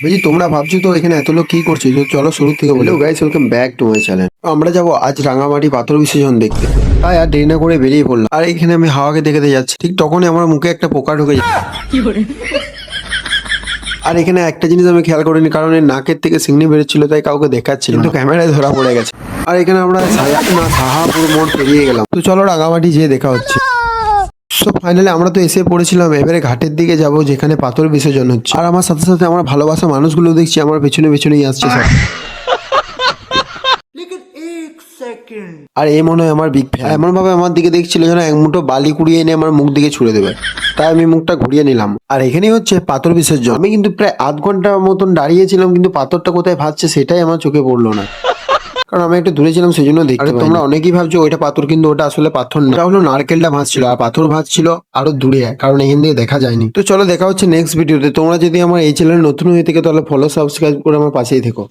বলছি তোমরা ভাবছো তো এখানে এত লোক কি করছে, তো চলো শুরু থেকে বলো। Guys, welcome back to my channel. আমরা যাবো আজ রাঙামাটি পাথর বিসর্জন দেখতে, তাই আর দেরি না করে বেরিয়ে পড়লাম। আর এখানে আমি হাওয়াকে দেখতে যাচ্ছি, ঠিক তখনই আমার মুখে একটা পোকা ঢুকে যায়। আর এখানে একটা জিনিস আমি খেয়াল করিনি, কারণ এর নাকের থেকে সিংনি বেরোচ্ছিল, তাই কাউকে দেখাচ্ছিল, কিন্তু ক্যামেরায় ধরা পড়ে গেছে। আর এখানে আমরা সাহাপুর মোড় পেরিয়ে গেলাম। তো চলো রাঙামাটি যেয়ে দেখা হচ্ছে। তো ফাইনালি আমরা তো এসে পড়েছিলাম, এবারে ঘাটের দিকে যাব যেখানে পাথর বিসর্জন হচ্ছে। আর আমার সাথে সাথে আমার ভালোবাসা মানুষগুলো দেখছি আমার পেছনে পেছনেই আসছে সব। আর এই মনে হয় আমার বিগ ফ্যান, এমন ভাবে আমার দিকে দেখছিল যেন এক মুঠো বালি কুড়িয়ে এনে আমার মুখ দিকে ছুড়ে দেবে। তাই আমি মুখটা ঘুরিয়ে নিলাম। আর এখানেই হচ্ছে পাথর বিসর্জন। আমি কিন্তু প্রায় আধ ঘন্টা মতন দাঁড়িয়েছিলাম, কিন্তু পাথরটা কোথায় ভাসছে সেটাই আমার চোখে পড়লো না, কারণ আমি একটু দূরে ছিলাম, সেই জন্য দেখতে পাইনি। তোমরা অনেকেই ভাবছো ওইটা পাথর, কিন্তু ওটা আসলে পাথর না, ওটা হলো নারকেলটা ভাসছিল, আর পাথর ভাসছিল আরো দূরে, কারণ এখান থেকে দেখা যায়নি। তো চলো দেখা হচ্ছে নেক্সট ভিডিওতে। তোমরা যদি আমার এই চ্যানেলে নতুন হয়ে থেকে তাহলে ফলো সাবস্ক্রাইব করে আমার পাশেই থেকো।